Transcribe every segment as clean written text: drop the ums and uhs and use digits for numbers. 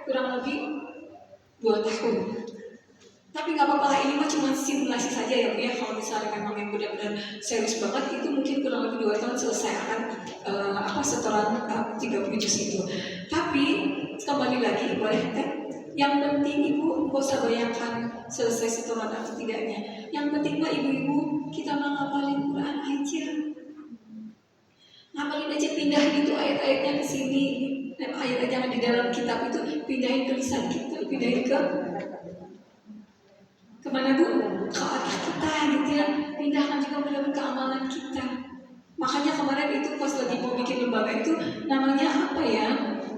kurang lebih 2 tahun. Tapi nggak apa-apa lah, ini mah cuma simulasi saja ya Bu ya. Kalau misalnya memang yang benar-benar serius banget, itu mungkin kurang lebih 2 tahun selesai akan setoran 30 juz itu. Tapi kembali lagi, boleh kan? Yang penting Ibu nggak usah bayangkan selesai setoran atau tidaknya. Yang penting mah ibu-ibu kita mau ngapalin Quran aja. Ngapalin aja, pindah gitu ayat-ayatnya ke sini. Ayat-ayat yang di dalam kitab itu pindahin ke lisan kita, pindahin kemana Bu? Ke otak kita gitu ya. Pindahkan juga benar-benar ke amalan kita. Makanya kemarin itu pas lagi mau bikin lembaga itu namanya apa ya?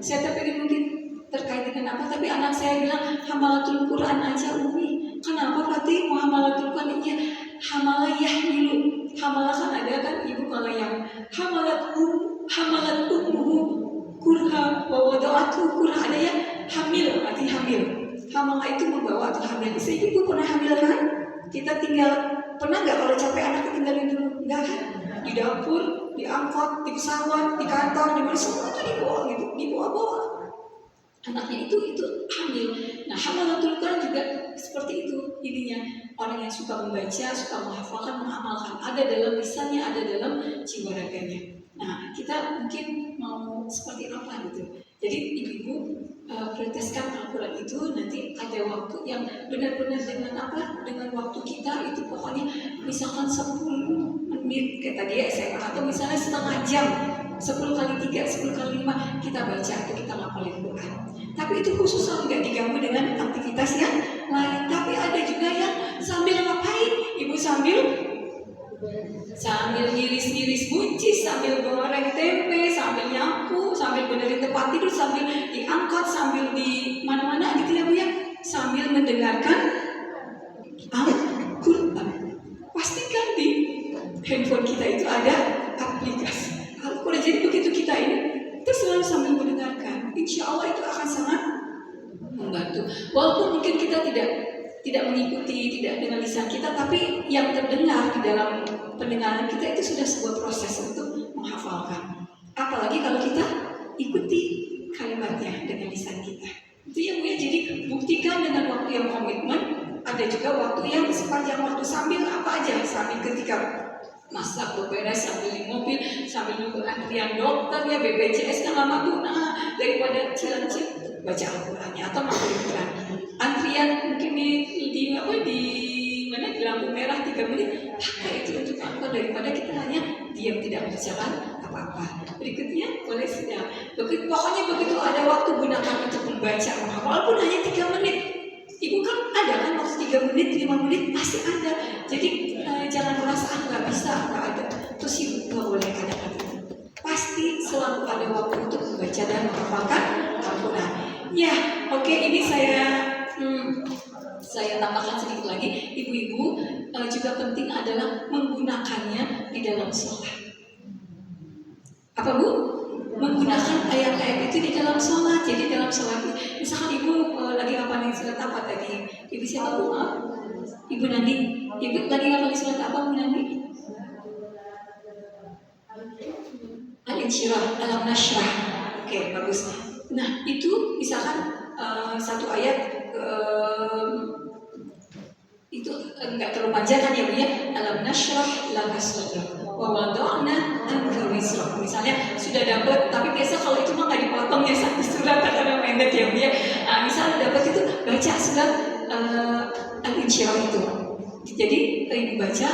Saya terpikir mungkin terkait dengan apa, tapi anak saya bilang hamalatul Quran aja Umi. Kenapa Fatih mau hamalatul Quran? Iya, hamalah yahmilu. Hamalah kan ada kan ibu, kalau yang hamalat ummuhu kurha wa wada'atu kurha, ada ya hamil, arti hamil. Hamalah itu membawa atau hamil. Saya ibu pernah hamil kan? Kita tinggal, pernah nggak kalau capek anak ketinggalin dulu? Enggak kan? Di dapur, diangkut, di pesawat, di kantor, di mana semua itu dibawa gitu, dibawa-bawa. Anaknya itu hamil. Nah, hamalatul Quran juga seperti itu ininya. Orang yang suka membaca, suka menghafalkan, mengamalkan, ada dalam lisannya, ada dalam jiwa raganya. Nah, kita mungkin mau seperti apa gitu. Jadi ibu-ibu prioritaskan Al-Quran itu, nanti ada waktu yang benar-benar dengan apa? Dengan waktu kita itu pokoknya misalkan 10 menit kayak tadi ya SMA, atau misalnya setengah jam, 10 kali 3, 10 kali 5 kita baca atau kita ngapalin Quran. Tapi itu khusus, nggak diganggu dengan aktivitas yang lain. Tapi ada juga yang sambil ngapain? Ibu sambil ngiris-ngiris buncis, sambil goreng tempe, sambil nyapu, sambil benerin tempat tidur, sambil diangkat, sambil di mana-mana gitu ya Bu ya. Sambil mendengarkan Al-Quran. Pastikan di handphone kita itu ada aplikasi Al-Quran. Jadi begitu kita ini terus selalu sambil mendengarkan, insya Allah itu akan sangat membantu. Walaupun mungkin kita tidak mengikuti, tidak dengan lisan kita, tapi yang terdengar di dalam pendengaran kita itu sudah sebuah proses untuk menghafalkan. Apalagi kalau kita ikuti kalimatnya dengan lisan kita. Itu yang Bu ya. Jadi buktikan dengan waktu yang komitmen. Ada juga waktu yang sepanjang waktu, sambil apa aja, sambil ketika masak, beberes, sambil di mobil, sambil nunggu antrian dokter ya, BPJS kan lama Bu. Nah, daripada cilan-cilan baca Al-Qurannya atau makan Quran. Antrian mungkin di mana di lampu merah 3 menit, pakai itu untuk apa, daripada kita hanya diam tidak berjalan apa-apa. Berikutnya boleh sudah. Pokoknya begitu ada waktu, gunakan untuk membaca, walaupun hanya 3 menit. Ibu kan ada kan waktu 3 menit, 5 menit masih ada. Jadi jangan merasa nggak bisa, nggak ada. Terus ibu nggak boleh kadang-kadang. Pasti selalu ada waktu untuk membaca dan menghafalkan Al-Quran. Ya, oke, ini saya tambahkan sedikit lagi. Ibu-ibu juga penting adalah menggunakannya di dalam sholat. Apa Bu? Menggunakan ayat-ayat itu di dalam sholat. Jadi dalam sholat, misalkan ibu lagi ngapalin surat apa tadi? Ibu siapa Bu? Ibu Nani. Ibu lagi ngapalin surat apa Bu Nani? Al-Insyirah, Alam-Nashrah. Oke, bagus. Nah, itu misalkan satu ayat itu enggak terlalu panjang kan ya Bu ya. Alam-Nashrah laka sadrak wa wada'na anka wizrak. Misalnya sudah dapat, tapi biasa kalau itu mah nggak dipotong ya satu surat karena pendek ya Bu ya. Misalnya dapat itu baca surat Al-Insyirah itu. Jadi ibu baca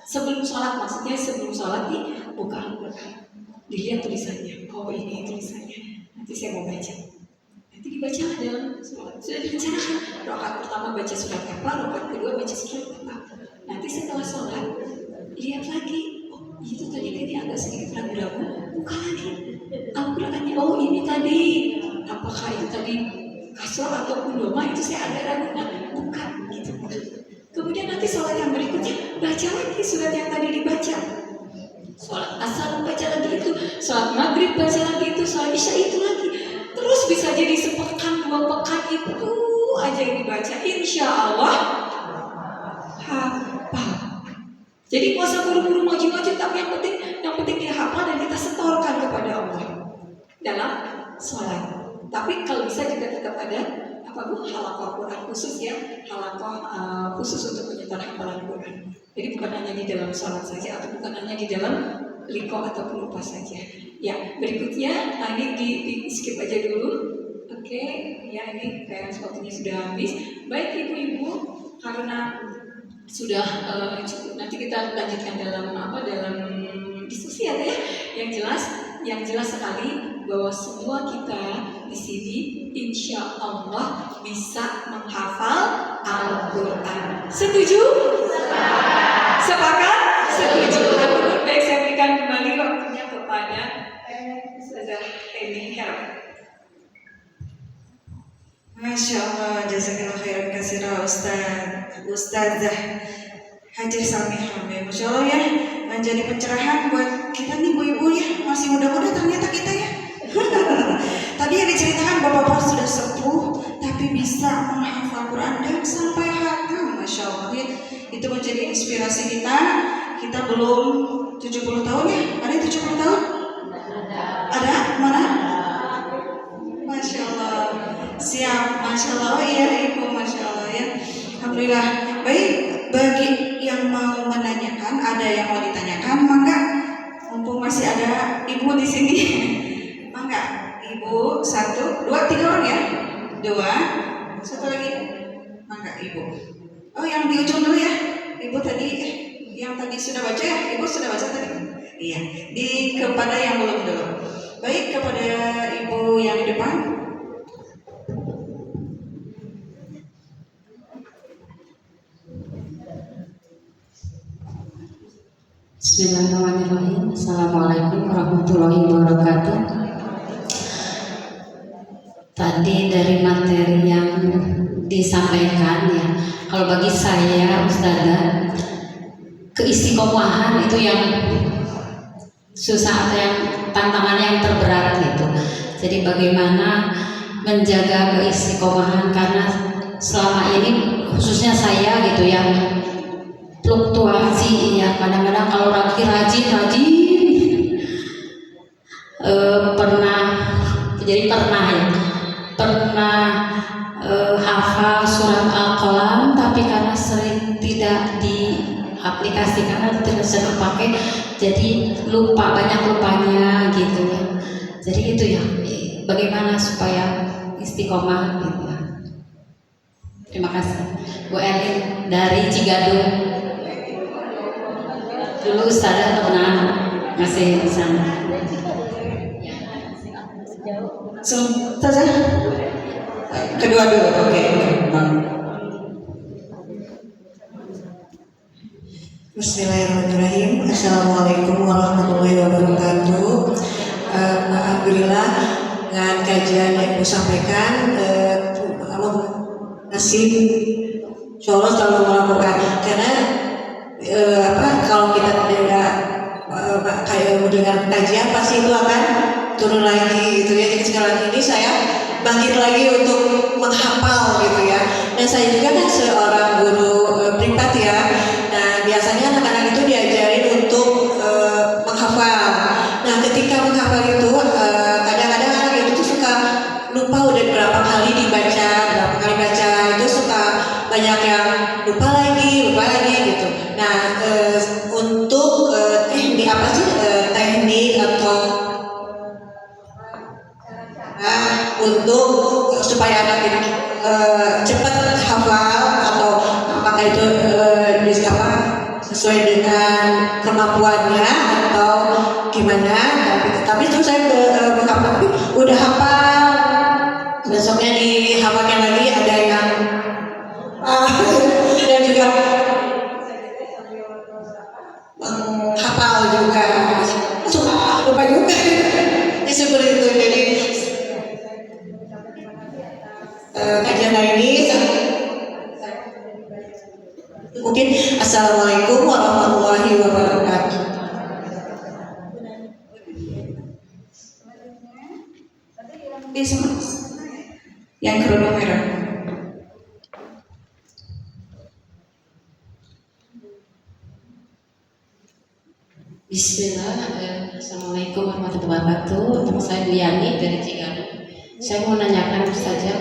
sebelum sholat, maksudnya sebelum sholat buka Al-Quran, dilihat tulisannya. Oh ini tulisannya. Nanti saya mau baca. Nanti dibaca dalam sholat. Sudah direncanakan. Rakaat pertama baca surat apa, rakaat kedua baca surat apa. Nanti setelah sholat lihat lagi. Oh itu tadi kayaknya agak sedikit ragu-ragu. Buka lagi Al-Qurannya. Oh ini tadi. Apakah itu tadi kasroh ataupun doma, itu saya agak ragu. Nah, bukan gitu. Kemudian nanti sholat yang berikutnya baca lagi surat yang tadi dibaca. Sholat asar baca lagi itu, sholat maghrib baca lagi itu, sholat isya itu lagi. Terus bisa jadi sepekan 2 pekan itu aja yang dibaca. Insya Allah hafal. Jadi nggak usah buru-buru maju-maju, tapi yang penting dia hafal dan kita setorkan kepada Allah dalam sholat. Tapi kalau bisa juga tetap kepada apa Bu? Halakoh Quran khusus ya, halakoh khusus untuk penyetar hafalan Quran. Jadi bukan hanya di dalam sholat saja atau bukan hanya di dalam liko ataupun upah saja. Ya, berikutnya ini di skip aja dulu. Oke, ya ini kayak waktunya sudah habis. Baik ibu-ibu, karena sudah cukup, nanti kita lanjutkan dalam diskusi ya. Yang jelas sekali bahwa semua kita di sini insya Allah bisa menghafal Al-Quran. Setuju? Sepakat? Setuju. Baik, saya berikan kembali waktunya kepada Ustazah Eni Hera. Masya Allah, jazakallah khairan katsira Ustazah Hajah Samihah. Masya Allah ya, menjadi pencerahan buat kita nih ibu-ibu ya, masih muda-muda ternyata kita ya. Tadi yang diceritakan bapak-bapak sudah sepuh, tapi bisa menghafal Quran dan sampai hatam, Masya Allah ya. Itu menjadi inspirasi kita. Kita belum 70 tahun ya, ada yang 70 tahun? Ada? Mana? Masya Allah. Siap, Masya Allah ya Ibu, Masya Allah ya. Alhamdulillah. Baik, bagi yang mau menanyakan, ada yang mau ditanyakan, mangga. Mumpung masih ada Ibu di sini, mangga. Ibu, 1, 2, 3 orang ya? 2, 1 lagi, mangga Ibu. Oh, yang di ujung dulu ya. Ibu tadi, yang tadi sudah baca ya? Ibu sudah baca tadi? Iya. Kepada yang belum dulu. Baik, kepada Ibu yang di depan. Bismillahirrahmanirrahim. Assalamualaikum warahmatullahi wabarakatuh. Tadi dari materi yang disampaikan ya, kalau bagi saya Ustazah, keistiqomahan itu yang susah atau yang tantangan yang terberat gitu. Jadi bagaimana menjaga keistiqomahan, karena selama ini khususnya saya gitu yang fluktuasi ya, kadang-kadang kalau lagi rajin pernah hafal surat Al-Qalam, tapi karena sering tidak diaplikasikan atau tidak sering pakai, jadi banyak lupanya gitu ya. Jadi itu ya, bagaimana supaya istiqomah gitu ya. Terima kasih Bu Elin dari Cigadung. Dulu Ustazah pernah ngasih di sana. Ustazah? Kedua dulu, oke. Bismillahirrahmanirrahim. Assalamualaikum warahmatullahi wabarakatuh. Alhamdulillah dengan kajian yang Ibu sampaikan, nasib insya Allah selalu melakukan, karena kalau kita tidak kayak mendengar kajian pasti itu akan turun lagi gitu ya. Jadi sekarang ini saya bangkit lagi untuk menghafal gitu ya. Dan saya juga kan seorang guru privat ya. Nah biasanya anak-anak itu diajarin untuk menghafal. Nah ketika menghafal itu kadang-kadang anak itu tuh suka lupa udah berapa kali dibaca, berapa kali baca, itu suka banyak yang lupa lagi gitu. Nah untuk teknik apa sih, teknik atau untuk supaya anak ini cepat hafal, atau apakah itu sesuai dengan kemampuannya atau gimana, tapi itu saya menghafal, udah hafal, besoknya dihafalkan lagi, ada yang dan juga hafal juga, lupa juga. Seperti itu. Jadi kajian hari ini mungkin. Assalamualaikum warahmatullahi wabarakatuh. Yang kerudung merah. Bismillah. Assalamualaikum warahmatullahi wabarakatuh. Nama saya Bu Yani dari Cigadung. Saya mau nanyakan saja,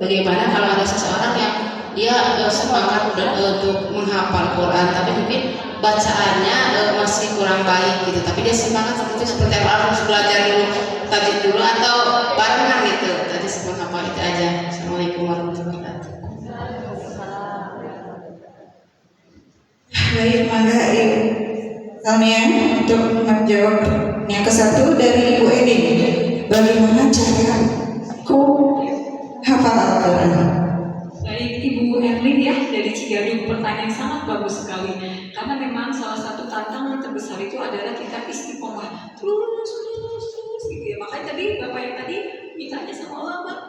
bagaimana kalau ada seseorang yang dia semangat untuk menghafal Quran, tapi mungkin bacaannya masih kurang baik gitu, tapi dia semangat seperti orang harus belajar dulu tajwid dulu atau barengan gitu. Tadi menghafal itu aja. Assalamualaikum warahmatullahi wabarakatuh. Baik, mangga Ibu Tania untuk menjawab yang ke-1 dari Ibu Eni. Bagaimana cara ku hafal Al-Quran? Baik Ibu Erlin ya dari Cigadung, pertanyaan sangat bagus sekali. Karena memang salah satu tantangan terbesar itu adalah kita istiqomah terus gitu ya. Makanya tadi Bapak yang tadi mintanya sama Allah, Pak,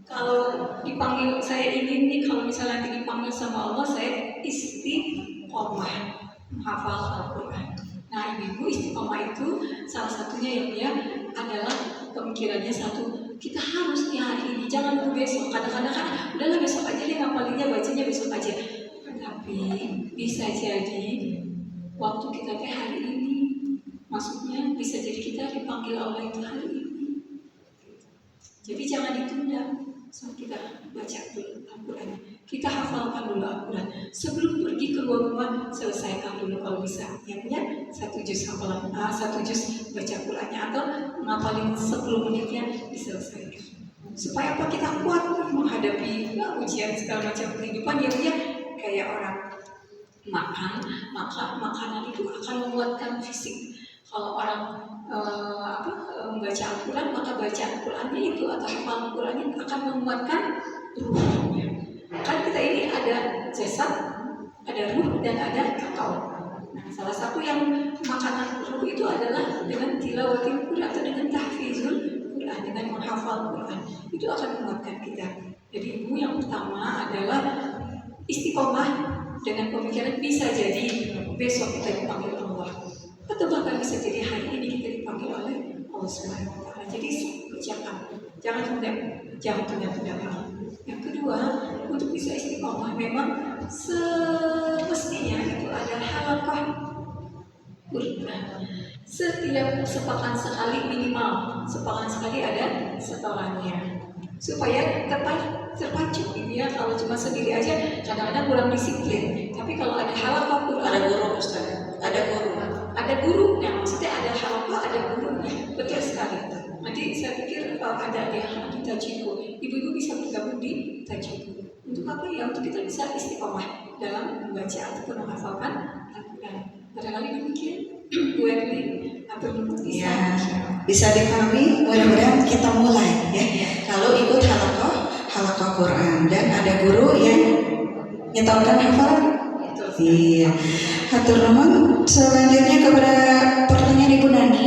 kalau dipanggil saya ingin nih, kalau misalnya nanti dipanggil sama Allah saya istiqomah hafal Al-Quran. Nah ibu istiqomah itu salah satunya yang dia adalah pemikirannya satu, kita harus nih hari ini, jangan nunggu besok. Kadang-kadang kan udahlah besok aja deh ngapalinnya, bacanya besok aja. Tapi bisa jadi waktu kita teh hari ini, maksudnya bisa jadi kita dipanggil Allah itu hari ini. Jadi jangan ditunda. So, kita baca dulu Al-Quran, kita hafalkan dulu Al-Quran. Sebelum pergi keluar rumah, selesaikan dulu kalau bisa. Yang punya 1 juz hafalan, 1 juz baca Qurannya, atau ngapalin 10 menitnya diselesaikan. Supaya apa? Kita kuat menghadapi ujian segala macam kehidupan. Yang punya kayak orang makan, maka makanan itu akan menguatkan fisik. Kalau orang membaca Al-Quran, maka baca Al-Qurannya itu atau hafal Al-Qurannya akan menguatkan ruhnya. Kan kita ini ada jasad, ada ruh, dan ada akal. Nah, salah satu yang makanan ruh itu adalah dengan tilawatil Quran atau dengan tahfizul Quran, dengan menghafal Quran. Itu akan menguatkan kita. Jadi ibu yang pertama adalah istiqomah dengan pemikiran bisa jadi besok kita dipanggil Allah, atau bahkan bisa jadi hari ini kita dipanggil oleh Allah Subhanahu wa Ta'ala. Jadi kerjakan, jangan tunda-tunda. Yang kedua, untuk bisa istiqomah memang semestinya itu ada halaqah Quran. Setiap sepekan sekali, minimal sepekan sekali ada setorannya, supaya terpacu gitu ya. Kalau cuma sendiri aja kadang-kadang kurang disiplin. Tapi kalau ada halaqah Quran, Ada guru Ustaz, ada guru. ada guru, nah maksudnya ada halaqah, ada gurunya, betul sekali. Nanti saya pikir ada yang di Tajwid, ibu-ibu bisa bergabung di Tajwid. Untuk apa ya? Untuk kita bisa istiqomah dalam membaca ataupun menghafalkan Al-Quran. Barangkali demikian, Bu Erlin, atau bisa. Ya, bisa dipahami. Mudah-mudahan kita mulai ya. Kalau ikut halaqah Quran dan ada guru yang nyetorkan hafalan. Iya. Hatur nuhun. Selanjutnya kepada pertanyaan Ibu Nani,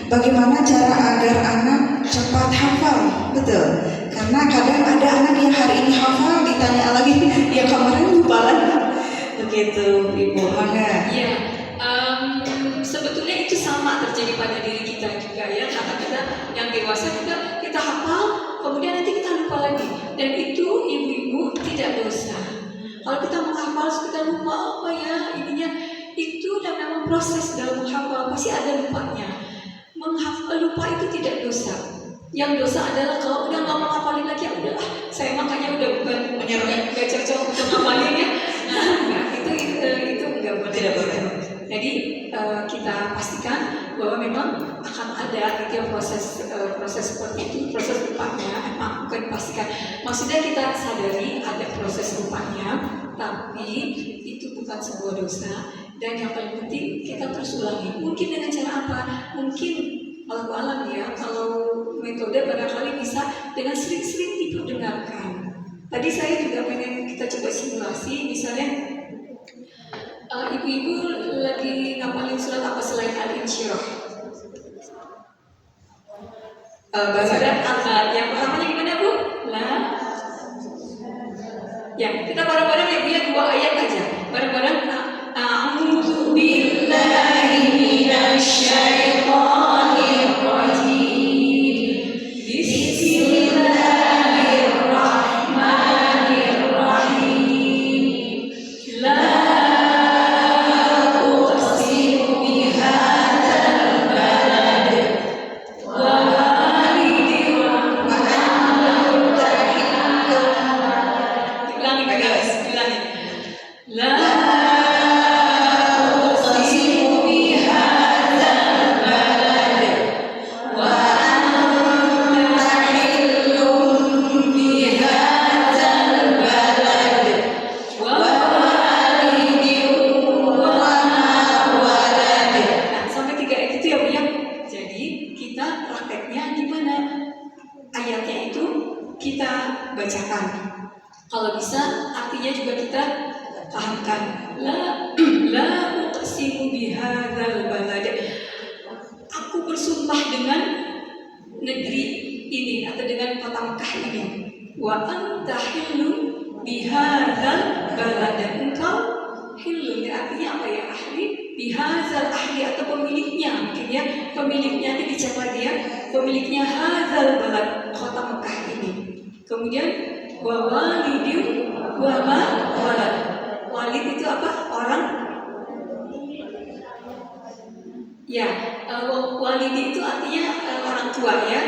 bagaimana cara agar anak cepat hafal? Betul. Karena kadang ada anak yang hari ini hafal, ditanya lagi yang kemarin lupa lagi. Begitu, Ibu. Mangga. Iya. Sebetulnya itu sama terjadi pada diri kita juga ya. Karena kita yang dewasa juga kita hafal, kemudian nanti kita lupa lagi. Dan itu ibu-ibu tidak dosa. Kalau kita menghafal, kita lupa apa ya ininya, itu dan memang proses dalam menghafal pasti ada lupanya. Menghafal lupa itu tidak dosa. Yang dosa adalah kalau udah nggak mau ngapalin lagi, ya udahlah, saya makanya udah bukan nggak cocok untuk ngapalin ya. Nah, itu nggak boleh. Tidak boleh. Jadi kita pastikan bahwa memang akan ada gitu proses seperti itu, proses lupanya. Bukan pastikan, maksudnya kita sadari ada proses lupanya, tapi itu bukan sebuah dosa. Dan yang paling penting kita terus ulangi. Mungkin dengan cara apa? Mungkin alam ya, kalau metode barangkali bisa dengan sering-sering diperdengarkan. Tadi saya juga pengen kita coba simulasi, misalnya ibu-ibu lagi ngapalin surat apa selain Al-Insyirah? Surat Al-Alaq. Yang pertamanya gimana Bu? Lah. Ya, kita bareng-bareng ya Bu ya, 2 ayat aja. Bareng-bareng. A'udzu billahi minasy syaithanir rajim. Bismillahirrahmanirrahim. La kita bacakan. Kalau bisa artinya juga kita pahamkan. La uqsimu bihadzal balad. Aku bersumpah dengan negeri ini atau dengan kota Mekah ini. Wa anta hillun bihadzal balad. Engkau hillun, artinya apa ya? Ahli bihadzal, ahli atau pemiliknya, mungkin ya. Pemiliknya ini siapa dia? Pemiliknya hadzal balad, kota Mekah ini. Kemudian wa walidin wa ma walad. Walid itu apa? Orang. Ya, walidi itu artinya orang tua ya.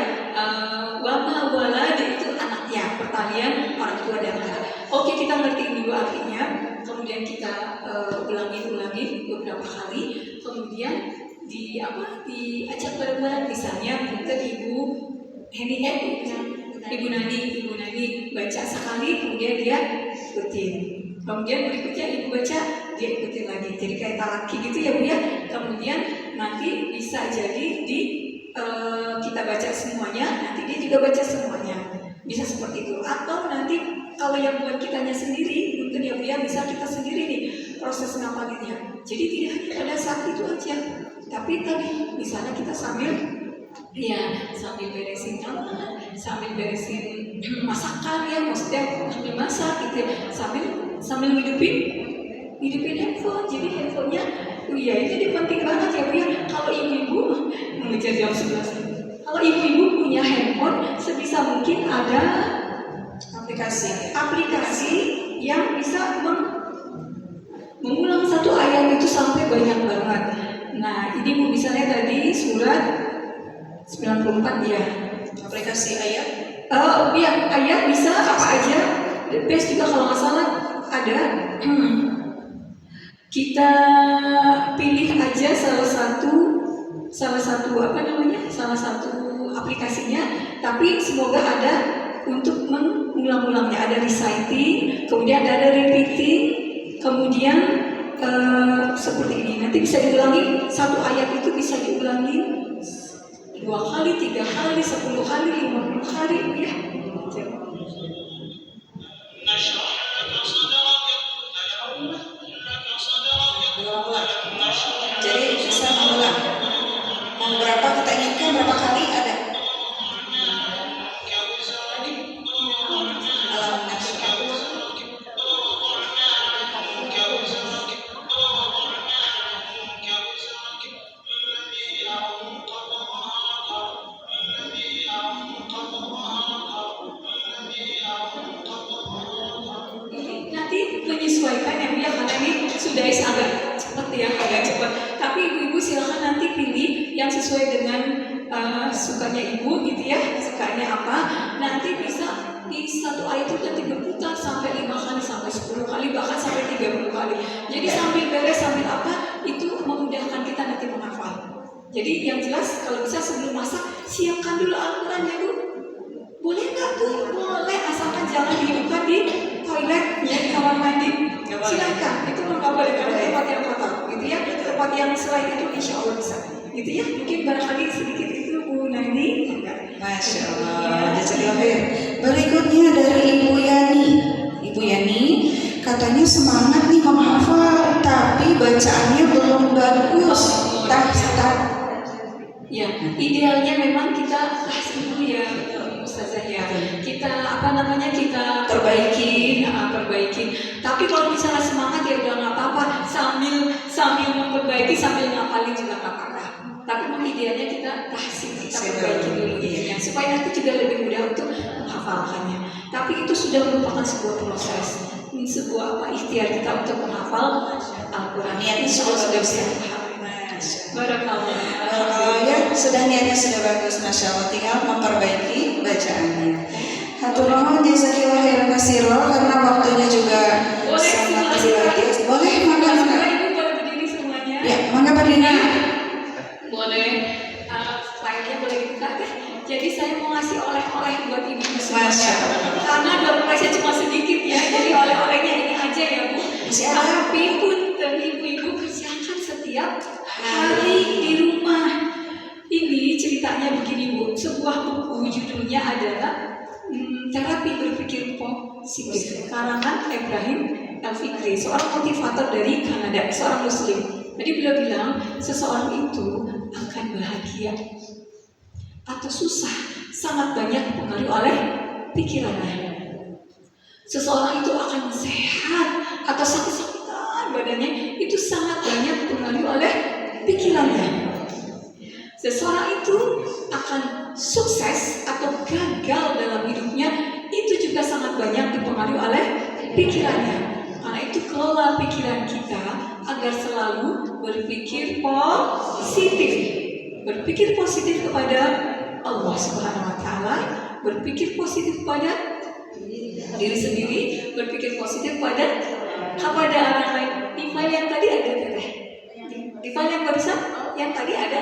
Wama walad itu anaknya, pertalian orang tua dan anak. Oke, kita ngerti ini dua artinya. Kemudian kita ulangi beberapa kali. Kemudian diajak bareng-bareng, misalnya untuk Ibu Ibu Nani baca sekali, kemudian dia ikutin. Kemudian berikutnya Ibu baca, dia ikutin lagi. Jadi kayak talaki gitu ya Bu ya. Kemudian nanti bisa jadi kita baca semuanya, nanti dia juga baca semuanya. Bisa seperti itu. Atau nanti kalau yang buat kitanya sendiri, mungkin ya Bu ya, bisa kita sendiri nih proses ngapalinnya. Jadi tidak hanya pada saat itu aja. Tapi tadi misalnya kita sambil beresin kamar, sambil beresin masakan ya, maksudnya sambil masak gitu ya, sambil hidupin handphone. Jadi handphonenya, ini penting banget ya Bu ya. Kalau ibu-ibu mengejar jam 11. Kalau ibu-ibu punya handphone, sebisa mungkin ada aplikasi yang bisa mengulang satu ayat itu sampai banyak banget. Nah, ini Bu misalnya tadi surat 94 ya. Aplikasi ayat. Ayat bisa apa aja. The best juga kalau nggak salah ada. Kita pilih aja salah satu aplikasinya, tapi semoga ada untuk mengulang-ulangnya. Ada reciting, kemudian ada repeating, kemudian seperti ini. Nanti bisa diulangi, satu ayat itu bisa diulangi 2 kali, 3 kali, 10 kali, 50 kali ya. Jadi bisa mengulang. Mau berapa kita inginkan, berapa kali ada. Nanti menyesuaikan ya Bu ya, karena ini sudah agak cepat ya, agak cepat. Tapi ibu-ibu silakan nanti pilih yang sesuai dengan sukanya ibu gitu ya, sukanya apa. Nanti bisa di satu ayat itu nanti berputar sampai 5 kali, sampai 10 kali, bahkan sampai 30 kali. Jadi sambil beres, sambil apa, itu memudahkan kita nanti menghafal. Jadi yang jelas kalau bisa sebelum masak, siapkan dulu Al-Quran ya Bu. Boleh nggak tuh? Boleh, asalkan jangan dihidupkan di toilet ya, di kamar mandi. Silakan, itu nggak boleh karena tempat yang kotor, gitu ya. Tempat yang selain itu insya Allah bisa, gitu ya. Mungkin barangkali sedikit itu Bu Nani. Masya Allah, jazakallahu khair. Berikutnya dari Ibu Yani. Ibu Yani katanya semangat nih menghafal, tapi bacaannya belum bagus. Ya, idealnya memang kita dulu ya Ustazah ya. Kita kita perbaikin. Tapi kalau misalnya semangat ya udah nggak apa-apa, sambil memperbaiki sambil ngapalin juga nggak apa-apa. Tapi memang idealnya kita perbaiki dulu ya, supaya nanti juga lebih mudah untuk menghafalkannya. Tapi itu sudah merupakan sebuah proses, sebuah ikhtiar kita untuk menghafal Al-Quran. Insya Allah sudah bisa. Barakallah ya, niatnya sudah bagus, Masya Allah, tinggal memperbaiki bacaannya. Hatur nuhun jazakallahu khairan katsiran, karena waktunya juga sangat terbatas. Boleh, mangga. Ibu boleh berdiri semuanya. Ya, mangga berdiri. Boleh. Slide-nya boleh dibuka deh. Jadi saya mau ngasih oleh-oleh buat ibu semuanya. Masya Allah. Karena dompet saya cuma sedikit ya, jadi oleh-olehnya ini aja ya Bu. Tapi punten ibu-ibu kerjakan setiap hari di rumah. Ini ceritanya begini Bu, sebuah buku judulnya adalah terapi berpikir positif karangan Ibrahim El-Fikri, seorang motivator dari Kanada, seorang Muslim. Jadi beliau bilang seseorang itu akan bahagia atau susah sangat banyak dipengaruhi oleh pikirannya. Seseorang itu akan sehat atau sakit-sakitan badannya itu sangat banyak dipengaruhi oleh pikirannya. Seseorang itu akan sukses atau gagal dalam hidupnya itu juga sangat banyak dipengaruhi oleh pikirannya. Karena itu kelola pikiran kita agar selalu berpikir positif. Berpikir positif kepada Allah Subhanahu wa taala, berpikir positif kepada diri sendiri, berpikir positif pada orang lain. Di file yang tadi ada teteh. Di file yang barusan yang tadi ada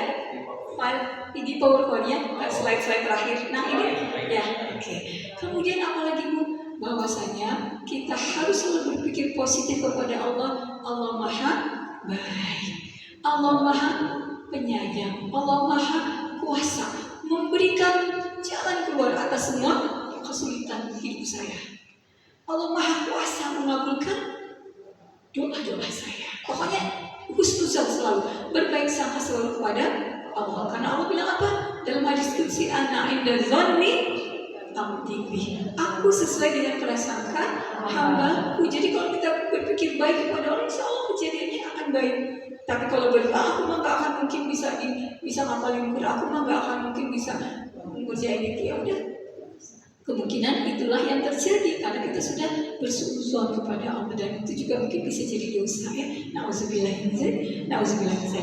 file di PowerPoint-nya, slide-slide terakhir. Nah ini ya, oke. Kemudian apalagi Bu, bahwasanya kita harus selalu berpikir positif kepada Allah. Allah Maha baik, Allah Maha penyayang, Allah Maha kuasa memberikan jalan keluar atas semua kesulitan hidup saya. Allah Maha kuasa mengabulkan doa-doa saya. Pokoknya husnuzan selalu, berbaik sangka selalu kepada Allah. Karena Allah bilang apa? Dalam hadis qudsi, ana inda dzanni abdi. Aku sesuai dengan prasangka hamba-Ku. Jadi kalau kita berpikir baik kepada Allah, insya Allah kejadiannya akan baik. Tapi kalau berdoa, aku mah gak akan mungkin bisa ngapalin Quran, aku mah gak akan mungkin bisa mengerjain itu. Ya udah, kemungkinan itulah yang terjadi karena kita sudah bersuuzon kepada Allah, dan itu juga mungkin bisa jadi dosa ya. Nauzubillah.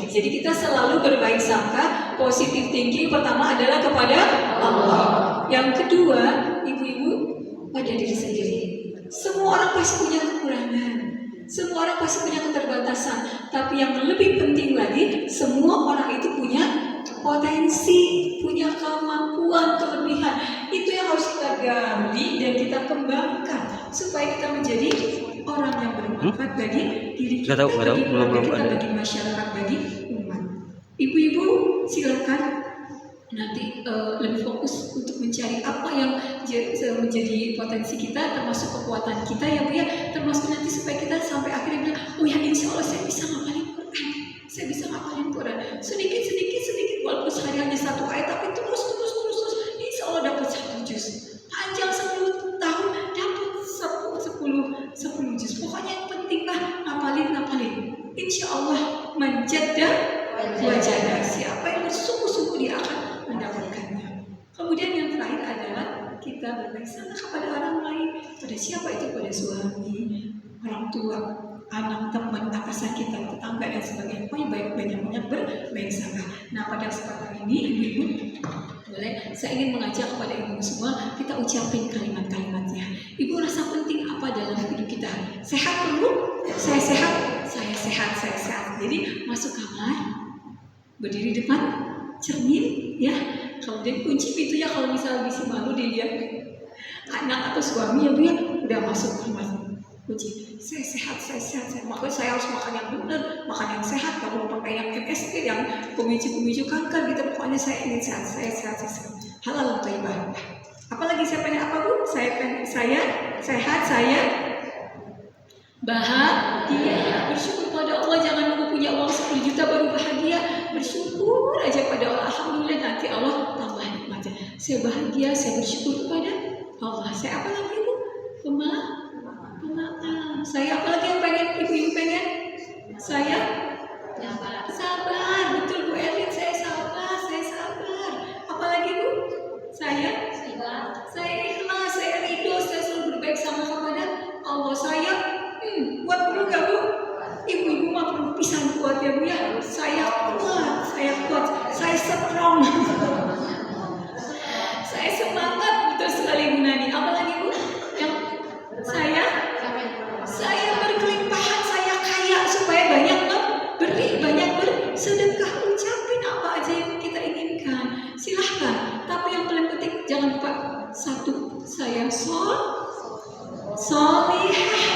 Jadi kita selalu berbaik sangka, positive thinking pertama adalah kepada Allah. Yang kedua, ibu-ibu pada diri sendiri. Semua orang pasti punya kekurangan, semua orang pasti punya keterbatasan, tapi yang lebih penting lagi, semua orang itu punya potensi, punya kemampuan, kelebihan. Itu yang harus kita gali dan kita kembangkan supaya kita menjadi orang yang bermanfaat bagi diri kita, bagi keluarga kita, bagi masyarakat, bagi umat. Ibu-ibu silakan nanti lebih fokus untuk mencari apa yang menjadi potensi kita, termasuk kekuatan kita ya Bu ya, termasuk nanti supaya kita sampai akhirnya bilang, oh ya insya Allah saya bisa ngapalin Quran, saya bisa ngapalin Quran sedikit walaupun sehari hanya 1 ayat, tapi terus insya Allah dapat 1 juz, panjang 10 tahun dapat 10 juz. Pokoknya yang penting lah ngapalin, insya Allah menjadah wajadah, siapa yang bersungguh-sungguh dia akan mendapatkannya. Kemudian yang terakhir adalah kita berbaik sangka kepada orang lain. Pada siapa itu? Pada suami, orang tua, anak, teman, atasan kita, tetangga dan sebagainya. Pokoknya banyak berbaik sangka. Nah pada kesempatan ini ibu-ibu boleh saya ingin mengajak kepada ibu semua, kita ucapin kalimat-kalimatnya. Ibu rasa penting apa dalam hidup kita? Sehat perlu? Saya sehat. Jadi masuk kamar, berdiri depan cermin ya, kemudian kunci pintunya kalau misalnya bisa malu dilihat anak atau suami ya Bu ya, udah masuk kamar kunci. Saya sehat. Makanya saya harus makan yang benar, makan yang sehat, gak mau pakai yang MSG, yang pemicu kanker gitu. Pokoknya saya ingin sehat. Halal thayyibah. Apalagi saya pengen apa Bu? Saya sehat, saya bahagia. Bersyukur pada Allah, jangan nunggu punya uang 10 juta baru bahagia. Bersyukur aja pada Allah. Alhamdulillah, nanti Allah tambah nikmatnya. Saya bahagia, saya bersyukur kepada Allah. Saya apa lagi Bu? Pemaaf. Saya apa lagi yang pengen ibu-ibu pengen? Saya sabar. Betul Bu Erlin, saya sabar. Apalagi Bu? Saya ikhlas, saya ridho, saya selalu berbaik sama kepada Allah. Saya kuat perlu gak Bu? Ibu-ibu mah perlu pisan kuat ya Bu ya. Saya kuat, saya strong. Saya semangat, betul sekali Bu Nani. Apalagi Bu? Yang saya berkelimpahan, saya kaya supaya banyak beri, banyak bersedekah. Ucapin apa aja yang kita inginkan, silahkan. Tapi yang paling penting jangan lupa 1, saya solihah.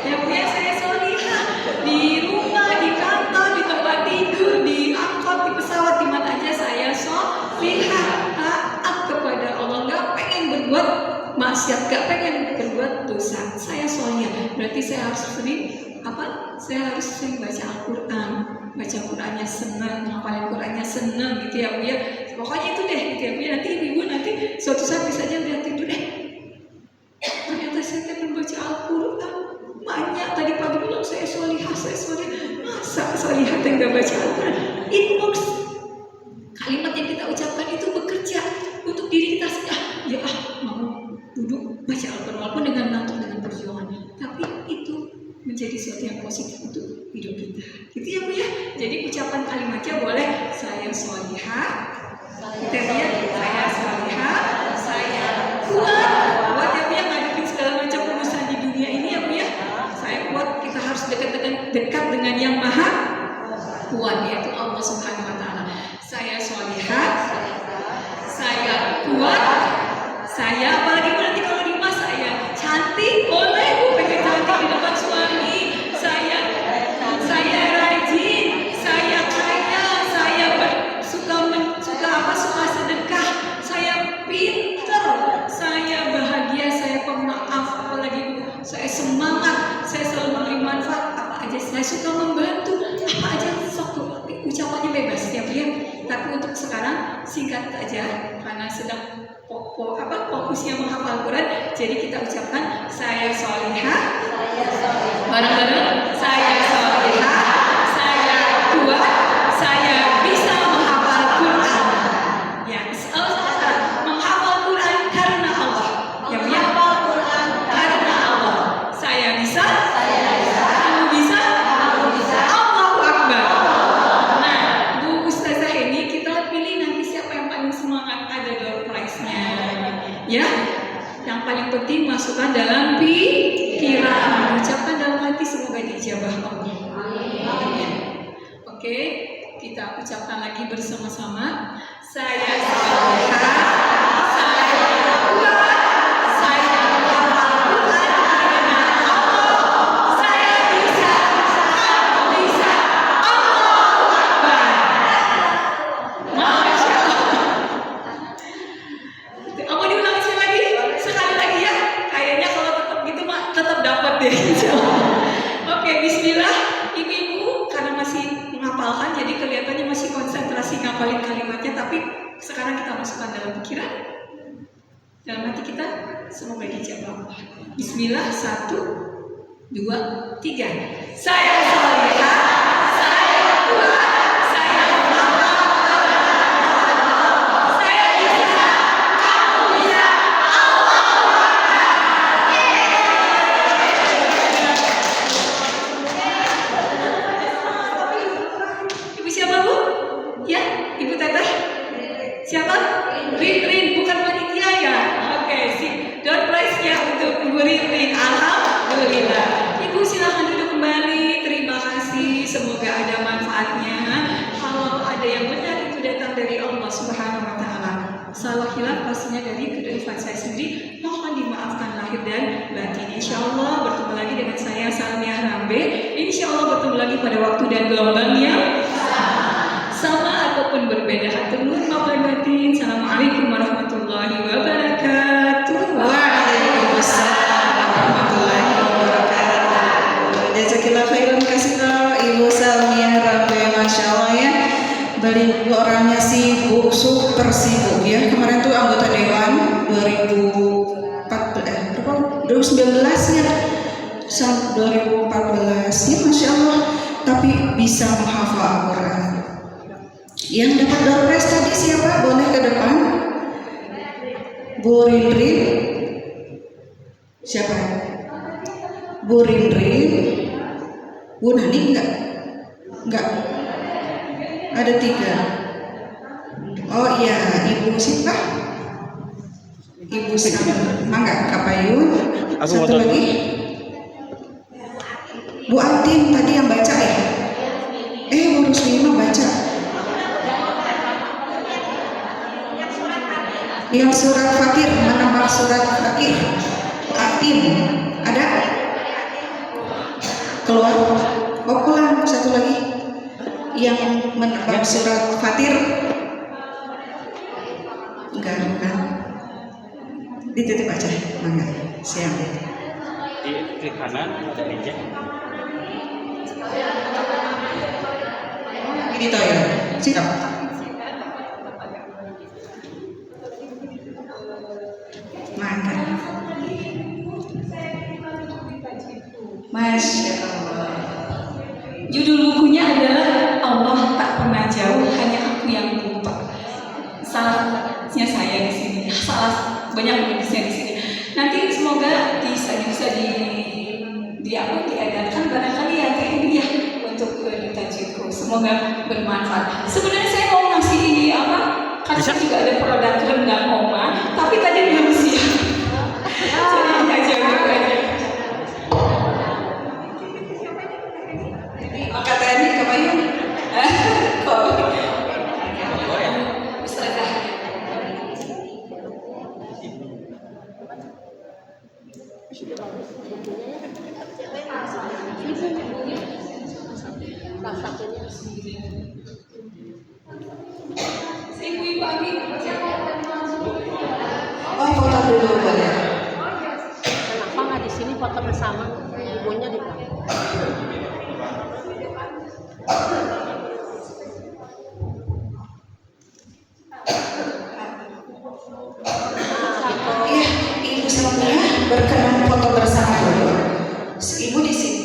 Ya Bu ya, saya solihah di rumah, di kantor, di tempat tidur, di angkot, di pesawat, di mana aja saya solihah, taat kepada Allah, nggak pengen berbuat maksiat, gak pengen berbuat dosa. Saya solihah, berarti saya harus sering apa? Saya harus sering baca Al-Quran, baca Qurannya senang, ngapalin Qurannya senang gitu ya Bu ya. Pokoknya itu deh gitu ya Bu ya. Nanti ibu nanti suatu saat bisa aja udah tidur ternyata saya membaca Al-Quran banyak. Tadi pagi bilang saya solihah, masa solihah nggak baca Al-Quran? It works. Kalimat yang kita ucapkan itu bekerja untuk diri kita sendiri. Mau duduk baca Al-Quran walaupun dengan ngantuk, dengan perjuangan, tapi itu menjadi sesuatu yang positif untuk hidup kita. Gitu ya Bu ya. Jadi ucapan kalimatnya boleh saya solihah, kita lihat saya solihah, saya kuat ya Bu ya, ngadepin segala macam urusan di dunia ini ya Bu ya. Saya kuat, kita harus dekat dengan yang maha kuat, yaitu Allah Subhanahu wa Ta'ala. Saya solihah, saya kuat, saya apalagi nanti kalau di rumah saya cantik, boleh Bu pengen cantik di depan suami, saya rajin, saya kaya, saya suka sedekah, saya pintar, saya bahagia, saya pemaaf, apalagi Bu, saya semangat, saya selalu memberi manfaat, apa aja saya suka membantu, apa aja sok ucapannya bebas ya Bu ya. Tapi untuk sekarang singkat aja karena sedang fokusnya menghafal Quran, jadi kita ucapkan saya solihah, bareng-bareng, saya solihah, saya kuat, saya bisa menghafal Quran. Ya, menghafal Quran karena Allah. Ya, menghafal Quran karena Allah. Saya bisa, kamu bisa, Allahu Akbar. Nah, Bu Ustazah ini kita pilih nanti siapa yang paling semangat, ada door prize-nya. Ya, yang paling penting masukkan dalam pikiran, ucapkan dalam hati, semoga dijabah Allah. Amin. Oke, kita ucapkan lagi bersama-sama. Saya solihah, saya kuat, saya menghafal Quran karena Allah. Saya bisa, kamu bisa, Allahu Akbar. Masya Allah. Mau diulangi sekali lagi ya. Kayaknya kalau tetap gitu mah tetap dapat deh. Oke, bismillah. Ibu-ibu karena masih menghafalkan jadi kelihatannya masih konsentrasi ngapalin kalimatnya, tapi sekarang kita masukkan dalam pikiran, dalam hati kita, semoga dijawab. Bismillah, 1, 2, 3. Saya solihah, saya kuat, saya menghafal Quran, saya bisa, kamu bisa, Allahu Akbar. Ibu siapa Bu? Ya, Ibu Teteh? Siapa? Rin, bukan panitia ya? Oke, sip. Door prize-nya untuk Ibu Rin. Alhamdulillah. Ibu silakan duduk kembali. Terima kasih. Semoga ada manfaatnya. Kalau ada yang benar itu datang dari Allah Subhanahu wa Ta'ala. Salah hilaf pastinya dari kedelifan saya sendiri. Mohon dimaafkan lahir dan batin. Insya Allah bertemu lagi dengan saya Salmiah Rambe. Insya Allah bertemu lagi pada waktu dan gelombang yang sama ataupun berbeda. Hatur nuhun maaf lahir batin. Assalamualaikum warahmatullahi wabarakatuh. Waalaikumsalam warahmatullahi wabarakatuh. Jazakillah khairan katsira Ibu Salmiah Rambe, Masya Allah ya. Beliau orangnya sibuk, super sibuk ya. Kemarin tuh anggota dewan 2019 ya, sampai 2014 ya, Masya Allah. Tapi bisa menghafal Al-Quran. Yang dapat door prize tadi siapa? Boleh ke depan. Bu Rinrin. Siapa? Bu Rinrin. Bu Nani enggak? Enggak. Ada 3. Oh iya, Ibu siapa? Ibu siapa? Mangga Kapayun. Satu lagi. Bu Atin tadi yang baca ya? Bu Rusmina baca. Yang surat Fakir, menambah surat Fakir. Atin, ada? Keluar. Oh pulang, satu lagi. Yang menambah surat Fatir. Enggak, bukan. Dititip aja, mangga. Siap. Di klik kanan ada ejek. Ini toh ya, siap. Mangga. Masya Allah. Judul bukunya adalah Allah Tak Pernah Jauh, Hanya Aku Yang Lupa. Salahnya saya di sini, salah banyak penulisnya di sini. Nanti semoga bisa diedarkan barangkali ya kayak ini ya untuk di tajwidku. Semoga bermanfaat. Sebenarnya saya mau ngasih apa? Kan saya juga ada produk rendang Oma, tapi tadi belum siap. Jadi aja. Maka tadi kebayang. Ustazah. Ibu-ibu Abi, Oh, foto dulu boleh. Kenapa nggak di sini foto bersama ibunya di belakang? Iya, Ibu Salmia berkenan foto bersama dulu. Ibu di sini.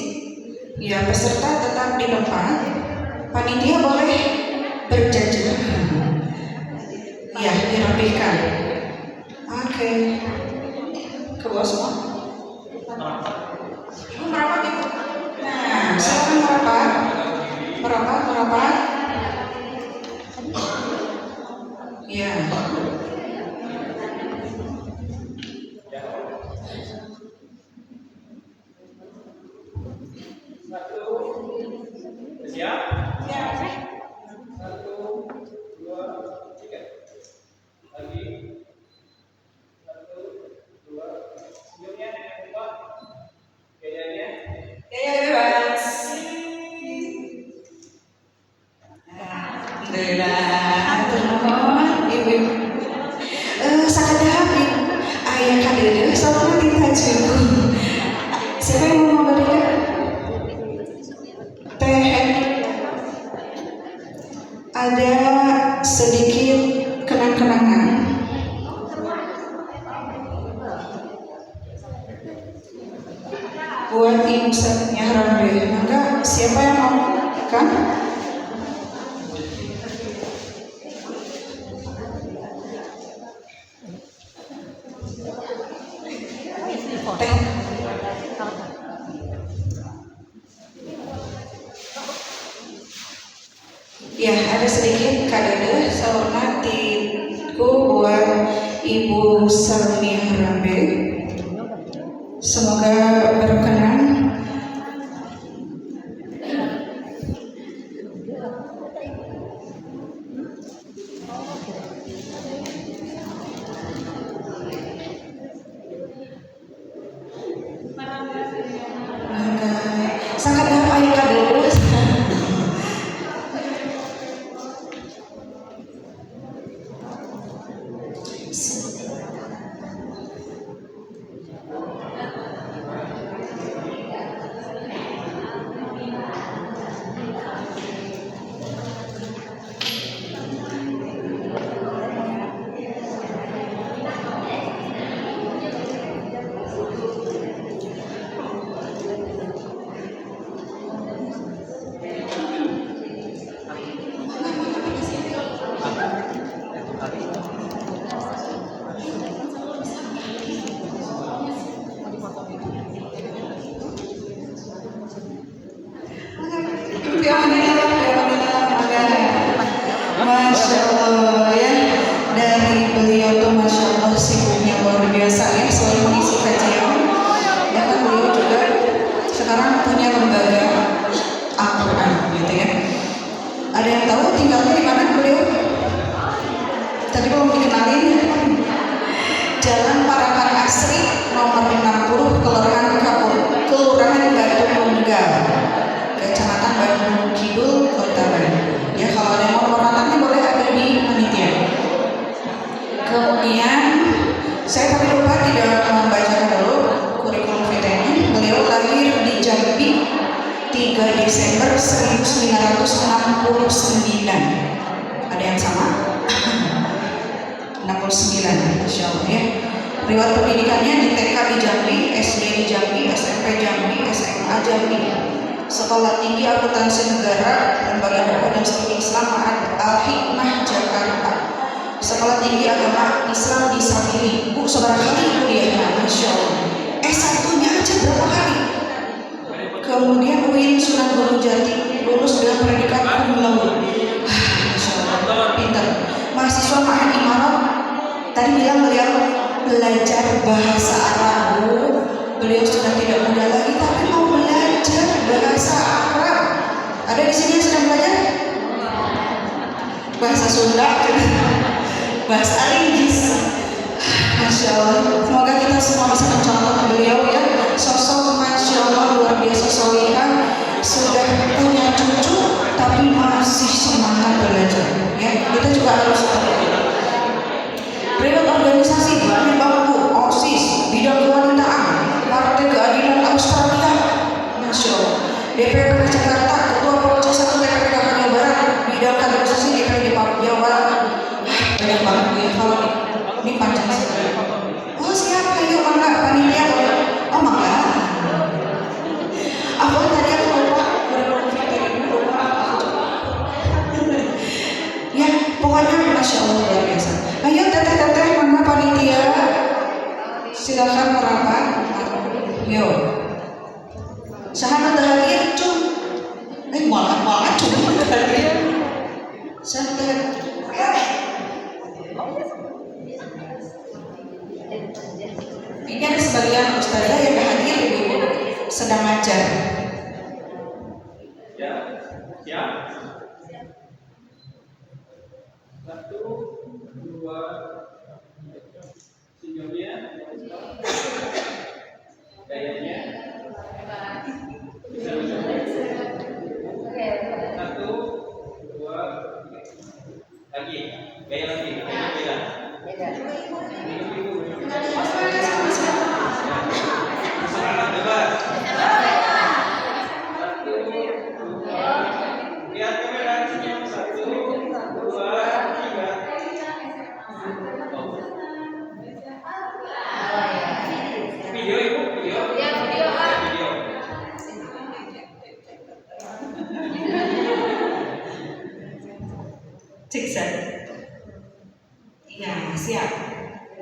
Ya, peserta tetap di tempat. Panitia boleh berjajar. Ya, dirapihkan. Oke. Ke bawah semua. Ibu merapat, Ibu. Nah, silakan merapat. Merapat. Ya. Siap? Ya. 1, 2, 3. Lagi. 1, 2. Senyumnya yang kedua. Gayanya. Ya, bebas. Alhamdulillah. Atur nuhun, Ibu. Sakadahap Ibu. Ayah kadeung soalnya ditajuk. Siapa yang mau memberikan? Teh. Ada sedikit kenang-kenangan. Buat Ibu Satya Rambe. Maka siapa yang mau kan? Teh. Ya, ada sedikit kado saurna tiku buat Ibu Salmi Rambe. Semoga berkenan. Sangat apa ya kado? Desember 1969. Ada yang sama? 69, Masya Allah ya. Riwayat pendidikannya di TK di Jambi, SD di Jambi, SMP Jambi, SMA Jambi. Sekolah Tinggi Akuntansi Negara, Lembaga Dakwah dan Studi Islam Al-Hikmah Jakarta. Sekolah Tinggi Agama Islam di Sabili. Bu, seberapa kali kuliahnya? Masya Allah. S1-nya aja berapa kali? Kemudian UIN Sunan Gunung Jati, lulus dengan predikat cum laude. Masya Allah, pintar. Mahasiswa Ma'had Imarah, tadi bilang beliau belajar bahasa Arab. Beliau sudah tidak muda lagi, tapi mau belajar bahasa Arab. Ada di sini yang sedang belajar? Bahasa Sunda, bahasa Inggris. Masya Allah. Semoga kita semua bisa mencontoh beliau ya. Sosok Masya Allah luar biasa solihah, sudah punya cucu tapi masih semangat belajar. Ya, kita juga harus riwayat organisasi banyak banget Bu. OSIS, bidang kewanitaan, Partai Keadilan Australia. Masya Allah. DPP Jakarta, Ketua Provinsi 1 DPP Jawa Barat, bidang kaderisasi DPD Jawa. Banyak banget Bu ya, kalau ini panjang sekali. Oh siapa? Ayo mangga panitia. Oh mangga. Aku tadi aku lupa. Ya pokoknya Masya Allah luar biasa. Ayo teteh-teteh mangga panitia. Silakan merapat. Yo. Sahabat hadir cum. Malah cum hadir. Santai. Ini ada sebagian ustazah yang hadir ibu sedang ngajar. Ya, siap. 1, 2, senyumnya, gayanya, bisa 1, 2, lagi, gaya lagi, gaya beda. Semangat bebas. 1, 2, lihat kamera senyum 1, 2, 3. Video ibu, video. Ya, video. Video. Cek saya. Iya, siap.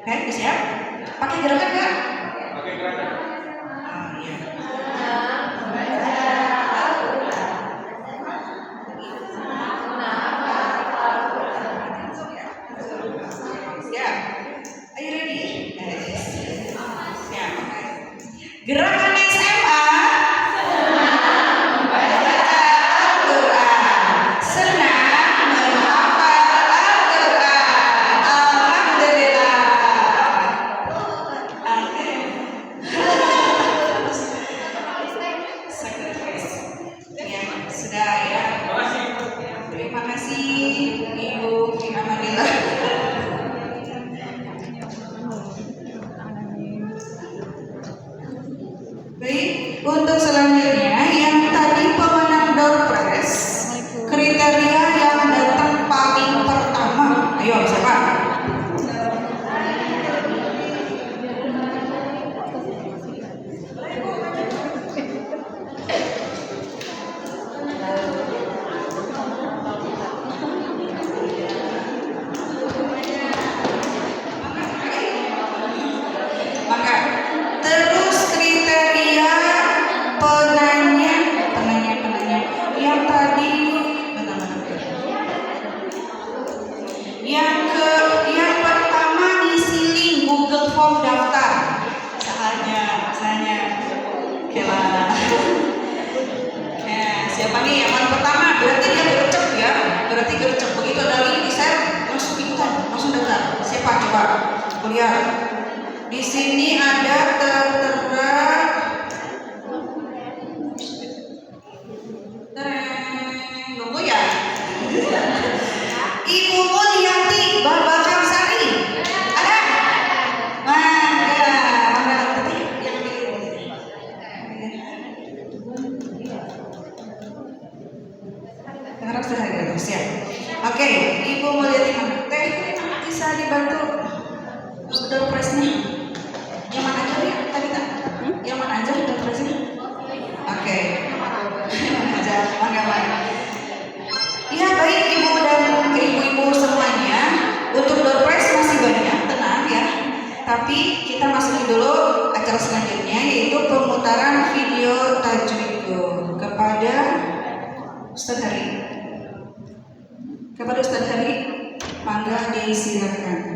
Baik, siap. Pakai gerakan nggak? Pakai gerakan. Oh iya. Siap. Are you ready? Siap. Gerakan SMA. Baik, untuk selanjutnya yang tadi pemenang door prize, kriteria yang datang paling pertama. Ayo siapa? Maka terus kriteria penanya yang tadi yang pertama isi link Google Form daftar. Misalnya kela. Siapa nih yang paling pertama? Berarti dia gercep ya. Berarti gercep. Begitu ada link di share langsung ikutan, langsung daftar. Siapa coba? Lihat. Di sini ada tertera nunggu ya. Ibu Mulyati Babakan Sari. Ada? Mana tadi yang Harap sehari dulu siap. Oke, Ibu mau lihat yang mana? Teh bisa dibantu door prize-nya? Yang mana aja ya? Tadi tak? Yang mana aja door prize-nya? Oke. Yang mana aja? Bangga. Iya baik Ibu dan Ibu-ibu semuanya. Untuk door prize masih banyak, tenang ya. Tapi kita masukin dulu acara selanjutnya, yaitu pemutaran video tajwid kepada Ustaz Hari. Kepada Ustaz Hari, mangga disilakan.